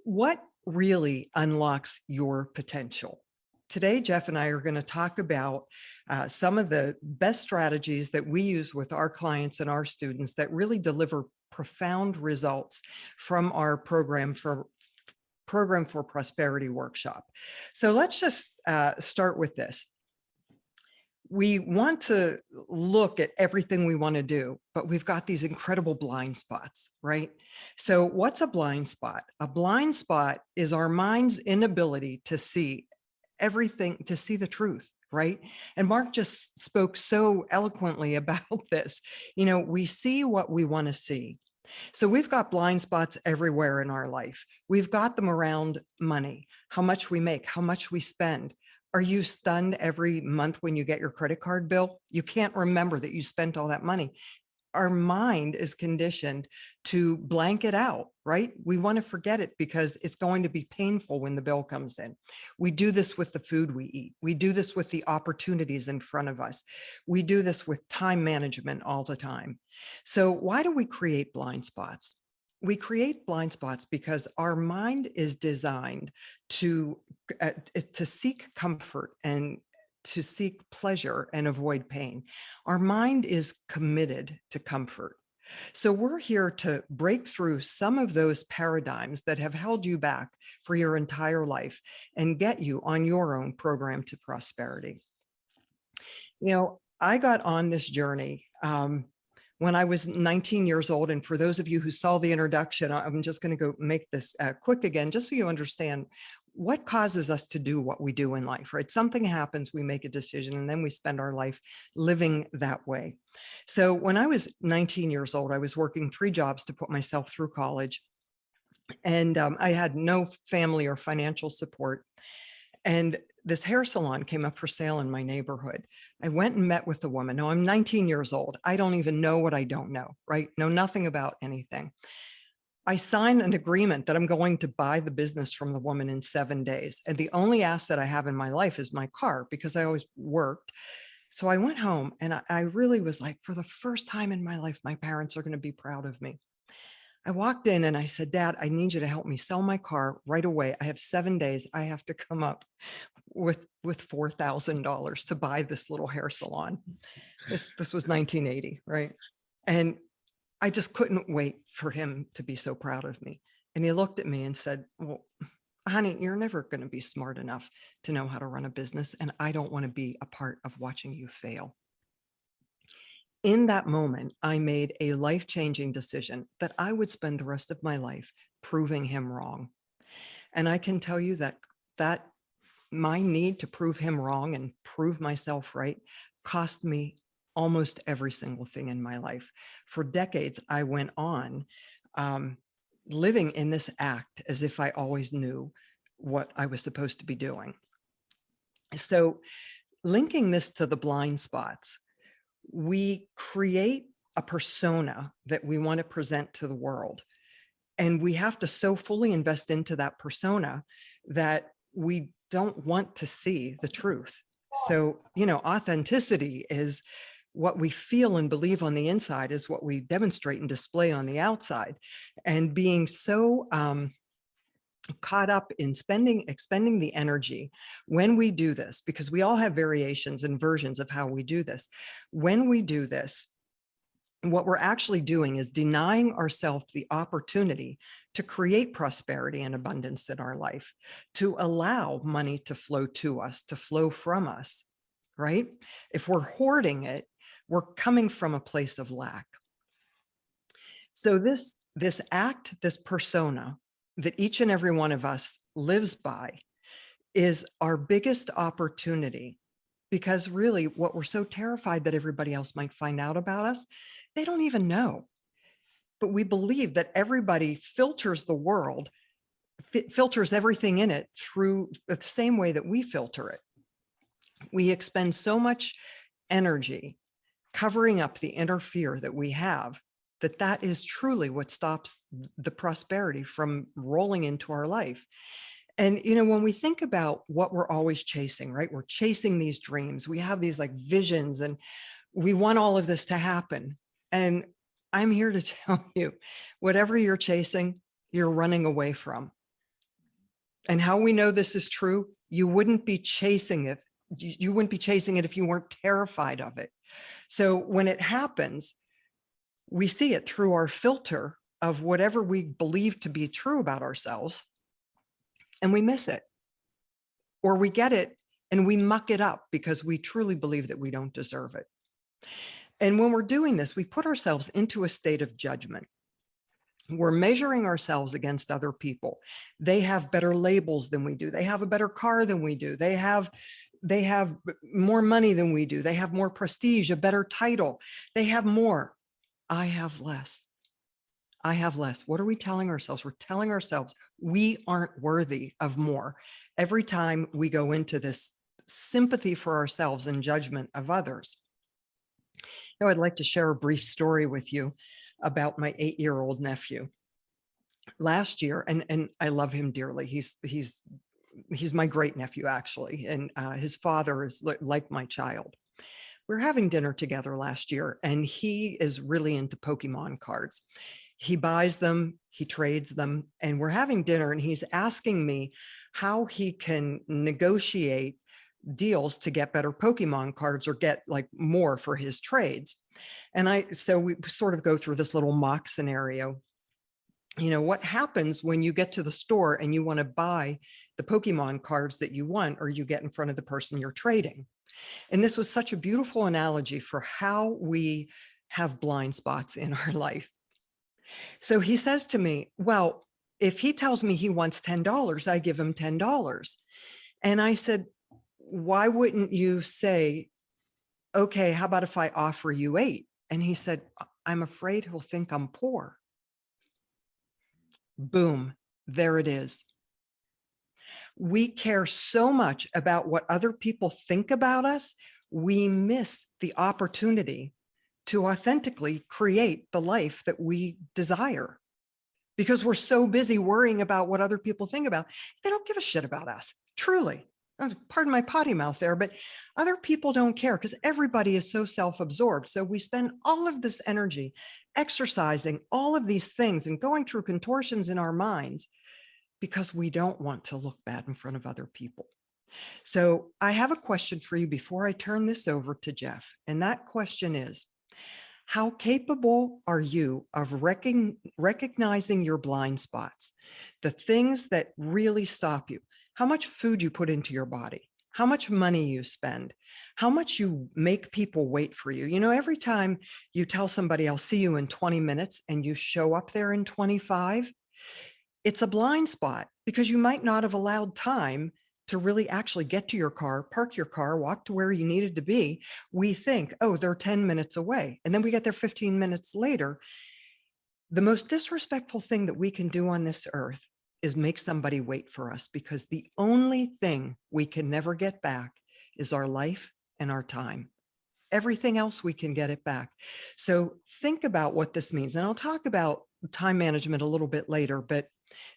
What really unlocks your potential? Today, Jeff and I are going to talk about some of the best strategies that we use with our clients and our students that really deliver profound results from our program for prosperity workshop. So let's just start with this. We want to look at everything we want to do, but we've got these incredible blind spots, right? So what's a blind spot? A blind spot is our mind's inability to see everything, to see the truth, right? And Mark just spoke so eloquently about this. You know, we see what we want to see. So we've got blind spots everywhere in our life. We've got them around money, how much we make, how much we spend. Are you stunned every month when you get your credit card bill? You can't remember that you spent all that money. Our mind is conditioned to blank it out, right? We want to forget it because it's going to be painful when the bill comes in. We do this with the food we eat. We do this with the opportunities in front of us. We do this with time management all the time. So why do we create blind spots? We create blind spots because our mind is designed to seek comfort and to seek pleasure and avoid pain. Our mind is committed to comfort. So we're here to break through some of those paradigms that have held you back for your entire life and get you on your own program to prosperity. You know, I got on this journey when I was 19 years old. And for those of you who saw the introduction, I'm just going to go make this quick again, just so you understand what causes us to do what we do in life, right? Something happens, we make a decision, and then we spend our life living that way. So when I was 19 years old, I was working 3 jobs to put myself through college. And I had no family or financial support. And this hair salon came up for sale in my neighborhood. I went and met with the woman. Now I'm 19 years old. I don't even know what I don't know, right? Know nothing about anything. I signed an agreement that I'm going to buy the business from the woman in 7 days. And the only asset I have in my life is my car because I always worked. So I went home and I really was like, for the first time in my life, my parents are going to be proud of me. I walked in and I said, Dad, I need you to help me sell my car right away. I have 7 days. I have to come up with $4,000 to buy this little hair salon. This was 1980, right? And I just couldn't wait for him to be so proud of me. And he looked at me and said, well, honey, you're never going to be smart enough to know how to run a business. And I don't want to be a part of watching you fail. In that moment, I made a life-changing decision that I would spend the rest of my life proving him wrong. And I can tell you that my need to prove him wrong and prove myself right cost me almost every single thing in my life. For decades, I went on living in this act as if I always knew what I was supposed to be doing. So linking this to the blind spots, we create a persona that we want to present to the world. And we have to so fully invest into that persona that we don't want to see the truth. So, you know, authenticity is what we feel and believe on the inside is what we demonstrate and display on the outside. And being so caught up in expending the energy when we do this, because we all have variations and versions of how we do this. When we do this, what we're actually doing is denying ourselves the opportunity to create prosperity and abundance in our life, to allow money to flow to us, to flow from us, right? If we're hoarding it, we're coming from a place of lack. So this act, this persona that each and every one of us lives by is our biggest opportunity, because really what we're so terrified that everybody else might find out about us, they don't even know. But we believe that everybody filters the world, filters everything in it through the same way that we filter it. We expend so much energy covering up the inner fear that we have, that is truly what stops the prosperity from rolling into our life. And, you know, when we think about what we're always chasing, right? We're chasing these dreams. We have these like visions and we want all of this to happen. And I'm here to tell you, whatever you're chasing, you're running away from. And how we know this is true, you wouldn't be chasing it. You wouldn't be chasing it if you weren't terrified of it. So when it happens, we see it through our filter of whatever we believe to be true about ourselves, and we miss it. Or we get it and we muck it up because we truly believe that we don't deserve it. And when we're doing this, we put ourselves into a state of judgment. We're measuring ourselves against other people. They have better labels than we do. They have a better car than we do. They have more money than we do. They have more prestige, a better title. They have more. I have less. I have less. What are we telling ourselves? We're telling ourselves we aren't worthy of more. Every time we go into this sympathy for ourselves and judgment of others. Now, I'd like to share a brief story with you about my 8-year-old nephew. Last year, and I love him dearly. He's my great nephew, actually, and his father is like my child. We were having dinner together last year, and he is really into Pokemon cards. He buys them, he trades them, and we're having dinner, and he's asking me how he can negotiate deals to get better Pokemon cards or get like more for his trades. And so we sort of go through this little mock scenario. You know, what happens when you get to the store and you want to buy the Pokemon cards that you want, or you get in front of the person you're trading? And this was such a beautiful analogy for how we have blind spots in our life. So he says to me, well, if he tells me he wants $10, I give him $10. And I said, why wouldn't you say, okay, how about if I offer you 8? And he said, I'm afraid he'll think I'm poor. Boom, there it is. We care so much about what other people think about us, we miss the opportunity to authentically create the life that we desire, because we're so busy worrying about what other people think about. They don't give a shit about us, truly. Pardon my potty mouth there, but other people don't care because everybody is so self-absorbed. So we spend all of this energy exercising all of these things and going through contortions in our minds because we don't want to look bad in front of other people. So I have a question for you before I turn this over to Jeff. And that question is, how capable are you of recognizing your blind spots, the things that really stop you? How much food you put into your body, how much money you spend, how much you make people wait for you. You know, every time you tell somebody, I'll see you in 20 minutes, and you show up there in 25, it's a blind spot because you might not have allowed time to really actually get to your car, park your car, walk to where you needed to be. We think, oh, they're 10 minutes away. And then we get there 15 minutes later. The most disrespectful thing that we can do on this earth is make somebody wait for us, because the only thing we can never get back is our life and our time. Everything else we can get it back. So think about what this means. And I'll talk about time management a little bit later, but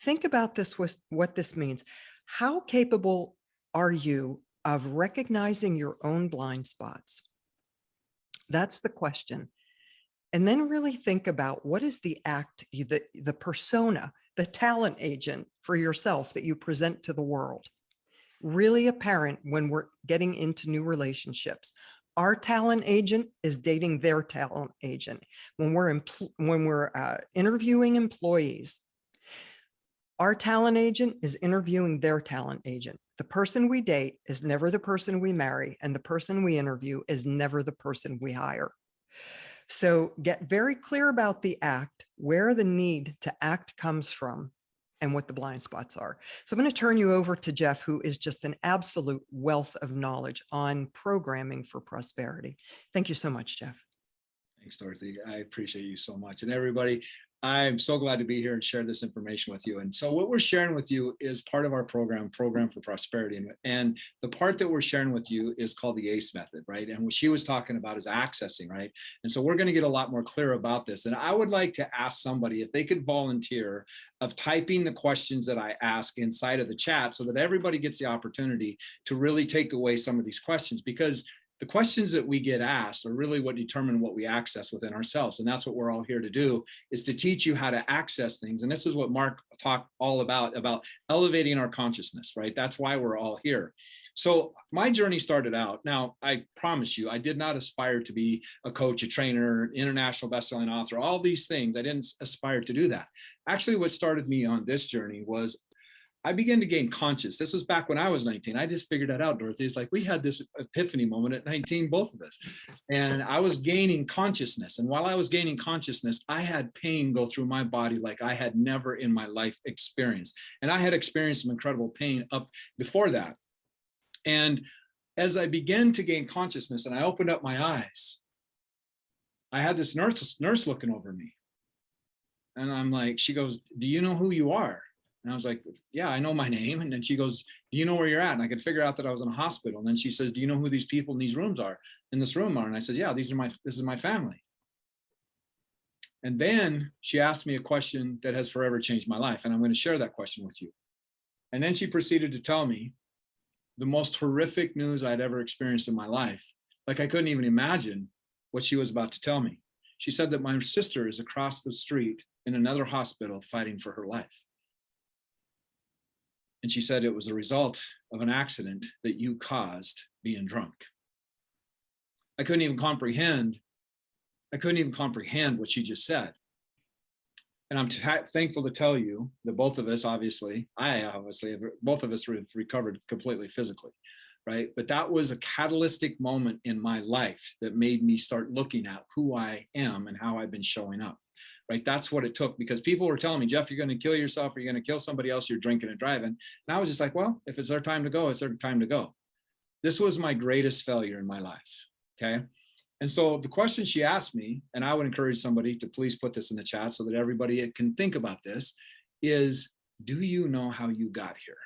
think about this, what this means. How capable are you of recognizing your own blind spots? That's the question. And then really think about, what is the act, the persona, the talent agent for yourself that you present to the world? Really apparent when we're getting into new relationships. Our talent agent is dating their talent agent. When we're interviewing employees, our talent agent is interviewing their talent agent. The person we date is never the person we marry, and the person we interview is never the person we hire. So get very clear about the act, where the need to act comes from, and what the blind spots are. So I'm going to turn you over to Jeff, who is just an absolute wealth of knowledge on programming for prosperity. Thank you so much, Jeff. Thanks, Dorothy. I appreciate you so much. And everybody, I'm so glad to be here and share this information with you. And so what we're sharing with you is part of our program for prosperity. And the part that we're sharing with you is called the ACE method, right? And what she was talking about is accessing, right? And so we're going to get a lot more clear about this. And I would like to ask somebody if they could volunteer of typing the questions that I ask inside of the chat, so that everybody gets the opportunity to really take away some of these questions, because the questions that we get asked are really what determine what we access within ourselves. And that's what we're all here to do, is to teach you how to access things. And this is what Mark talked all about elevating our consciousness, right? That's why we're all here. So my journey started out. Now, I promise you, I did not aspire to be a coach, a trainer, international bestselling author, all these things. I didn't aspire to do that. Actually, what started me on this journey was I began to gain conscious. This was back when I was 19. I just figured that out, Dorothy. It's like we had this epiphany moment at 19, both of us. And I was gaining consciousness. And while I was gaining consciousness, I had pain go through my body like I had never in my life experienced. And I had experienced some incredible pain up before that. And as I began to gain consciousness and I opened up my eyes, I had this nurse looking over me. And I'm like, she goes, "Do you know who you are?" And I was like, "Yeah, I know my name." And then she goes, "Do you know where you're at?" And I could figure out that I was in a hospital. And then she says, "Do you know who these people in these rooms are, in this room are?" And I said, "Yeah, this is my family." And then she asked me a question that has forever changed my life. And I'm going to share that question with you. And then she proceeded to tell me the most horrific news I'd ever experienced in my life. Like I couldn't even imagine what she was about to tell me. She said that my sister is across the street in another hospital fighting for her life. And she said it was a result of an accident that you caused being drunk. I couldn't even comprehend what she just said. And I'm thankful to tell you that both of us, both of us recovered completely physically, right? But that was a catalytic moment in my life that made me start looking at who I am and how I've been showing up. Right. That's what it took, because people were telling me, "Jeff, you're going to kill yourself, or you're going to kill somebody else, you're drinking and driving." And I was just like, well, if it's their time to go, it's their time to go. This was my greatest failure in my life. Okay. And so the question she asked me, and I would encourage somebody to please put this in the chat so that everybody can think about this, is, do you know how you got here?